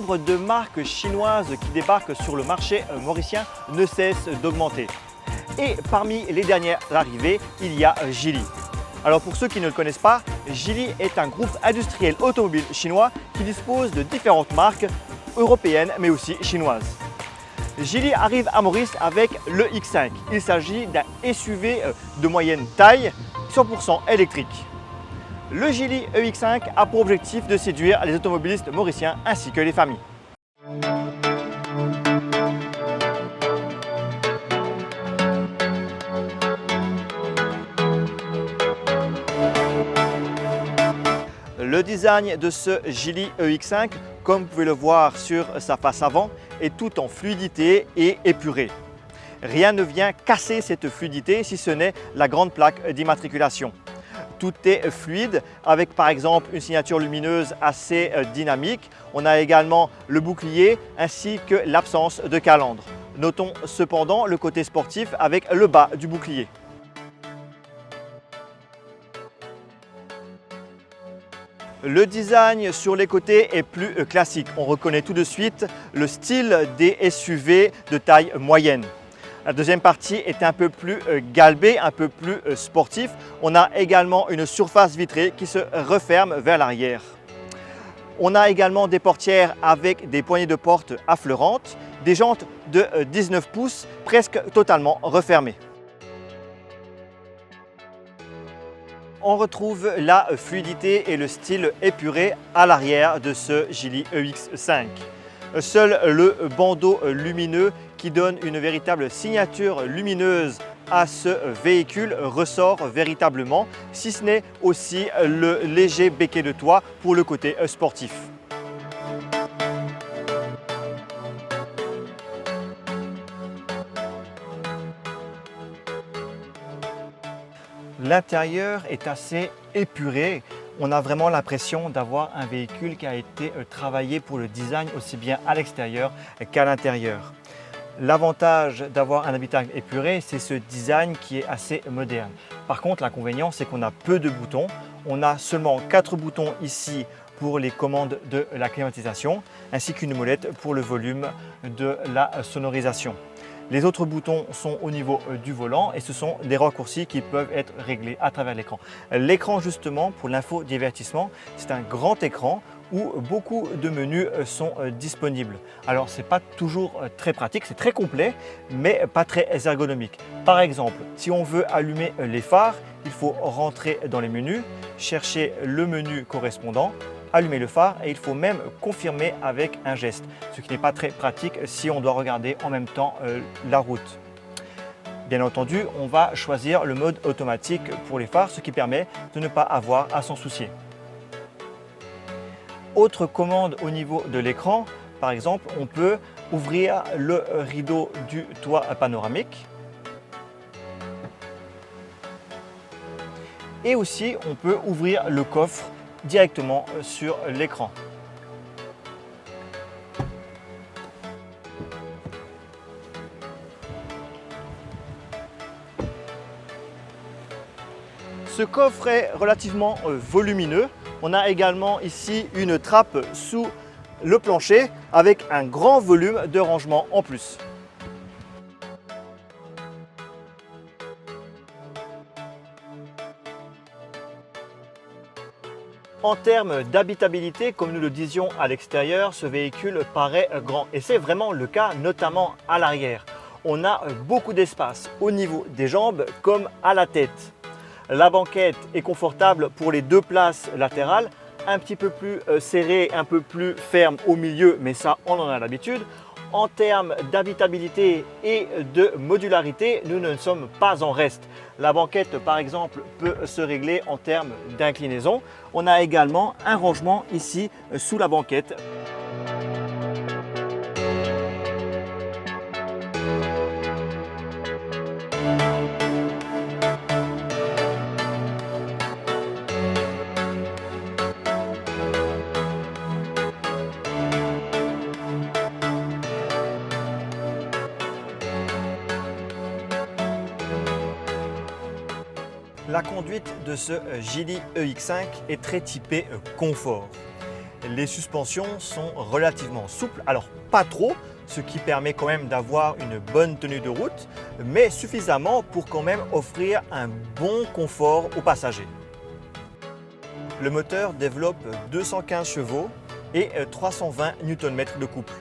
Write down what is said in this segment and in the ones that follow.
nombre de marques chinoises qui débarquent sur le marché mauricien ne cesse d'augmenter. Et parmi les dernières arrivées, il y a Geely. Alors pour ceux qui ne le connaissent pas, Geely est un groupe industriel automobile chinois qui dispose de différentes marques européennes mais aussi chinoises. Geely arrive à Maurice avec le X5. Il s'agit d'un SUV de moyenne taille, 100% électrique. Le Geely EX5 a pour objectif de séduire les automobilistes mauriciens ainsi que les familles. Le design de ce Geely EX5, comme vous pouvez le voir sur sa face avant, est tout en fluidité et épuré. Rien ne vient casser cette fluidité si ce n'est la grande plaque d'immatriculation. Tout est fluide avec par exemple une signature lumineuse assez dynamique. On a également le bouclier ainsi que l'absence de calandre. Notons cependant le côté sportif avec le bas du bouclier. Le design sur les côtés est plus classique. On reconnaît tout de suite le style des SUV de taille moyenne. La deuxième partie est un peu plus galbée, un peu plus sportif. On a également une surface vitrée qui se referme vers l'arrière. On a également des portières avec des poignées de porte affleurantes, des jantes de 19 pouces presque totalement refermées. On retrouve la fluidité et le style épuré à l'arrière de ce Geely EX5. Seul le bandeau lumineux qui donne une véritable signature lumineuse à ce véhicule ressort véritablement, si ce n'est aussi le léger béquet de toit pour le côté sportif. L'intérieur est assez épuré. On a vraiment l'impression d'avoir un véhicule qui a été travaillé pour le design aussi bien à l'extérieur qu'à l'intérieur. L'avantage d'avoir un habitacle épuré, c'est ce design qui est assez moderne. Par contre, l'inconvénient, c'est qu'on a peu de boutons. On a seulement 4 boutons ici pour les commandes de la climatisation, ainsi qu'une molette pour le volume de la sonorisation. Les autres boutons sont au niveau du volant et ce sont des raccourcis qui peuvent être réglés à travers l'écran. L'écran justement pour l'infodivertissement, c'est un grand écran où beaucoup de menus sont disponibles. Alors ce n'est pas toujours très pratique, c'est très complet mais pas très ergonomique. Par exemple, si on veut allumer les phares, il faut rentrer dans les menus, chercher le menu correspondant, allumer le phare et il faut même confirmer avec un geste, ce qui n'est pas très pratique si on doit regarder en même temps la route. Bien entendu, on va choisir le mode automatique pour les phares, ce qui permet de ne pas avoir à s'en soucier. Autre commande au niveau de l'écran, par exemple, on peut ouvrir le rideau du toit panoramique. Et aussi, on peut ouvrir le coffre directement sur l'écran. Ce coffre est relativement volumineux. On a également ici une trappe sous le plancher avec un grand volume de rangement en plus. En termes d'habitabilité, comme nous le disions à l'extérieur, ce véhicule paraît grand et c'est vraiment le cas notamment à l'arrière. On a beaucoup d'espace au niveau des jambes comme à la tête. La banquette est confortable pour les deux places latérales, un petit peu plus serrée, un peu plus ferme au milieu, mais ça on en a l'habitude. En termes d'habitabilité et de modularité, nous ne sommes pas en reste. La banquette, par exemple, peut se régler en termes d'inclinaison. On a également un rangement ici sous la banquette. La conduite de ce Geely EX5 est très typée confort. Les suspensions sont relativement souples, alors pas trop, ce qui permet quand même d'avoir une bonne tenue de route, mais suffisamment pour quand même offrir un bon confort aux passagers. Le moteur développe 215 chevaux et 320 Nm de couple.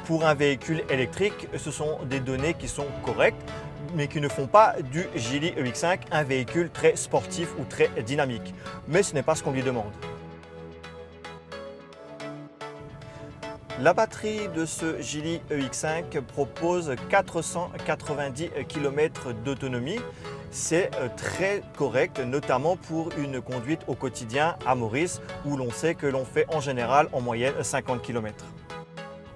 Pour un véhicule électrique, ce sont des données qui sont correctes, mais qui ne font pas du Geely EX5 un véhicule très sportif ou très dynamique. Mais ce n'est pas ce qu'on lui demande. La batterie de ce Geely EX5 propose 490 km d'autonomie. C'est très correct, notamment pour une conduite au quotidien à Maurice, où l'on sait que l'on fait en général en moyenne 50 km.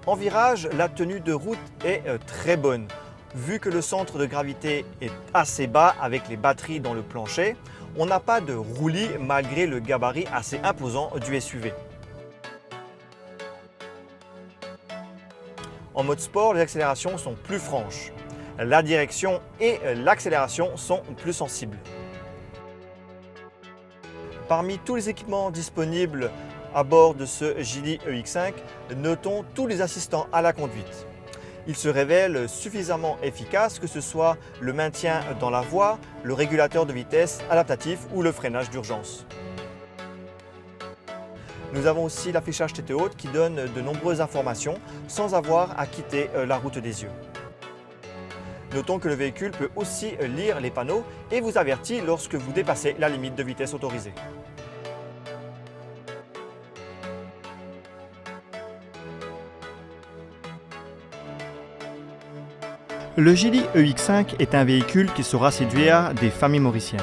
En virage, la tenue de route est très bonne. Vu que le centre de gravité est assez bas avec les batteries dans le plancher, on n'a pas de roulis malgré le gabarit assez imposant du SUV. En mode sport, les accélérations sont plus franches. La direction et l'accélération sont plus sensibles. Parmi tous les équipements disponibles à bord de ce Geely EX5, notons tous les assistants à la conduite. Ils se révèlent suffisamment efficaces, que ce soit le maintien dans la voie, le régulateur de vitesse adaptatif ou le freinage d'urgence. Nous avons aussi l'affichage tête haute qui donne de nombreuses informations sans avoir à quitter la route des yeux. Notons que le véhicule peut aussi lire les panneaux et vous avertit lorsque vous dépassez la limite de vitesse autorisée. Le Geely EX5 est un véhicule qui saura séduire des familles mauriciennes.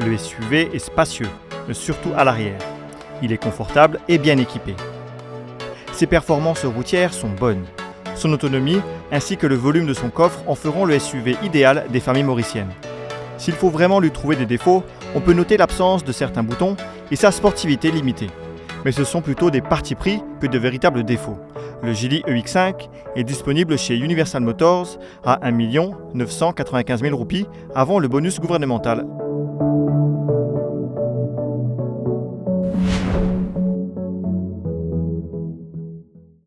Le SUV est spacieux, surtout à l'arrière. Il est confortable et bien équipé. Ses performances routières sont bonnes. Son autonomie ainsi que le volume de son coffre en feront le SUV idéal des familles mauriciennes. S'il faut vraiment lui trouver des défauts, on peut noter l'absence de certains boutons et sa sportivité limitée. Mais ce sont plutôt des partis pris que de véritables défauts. Le Geely EX5 est disponible chez Universal Motors à 1 995 000 roupies avant le bonus gouvernemental.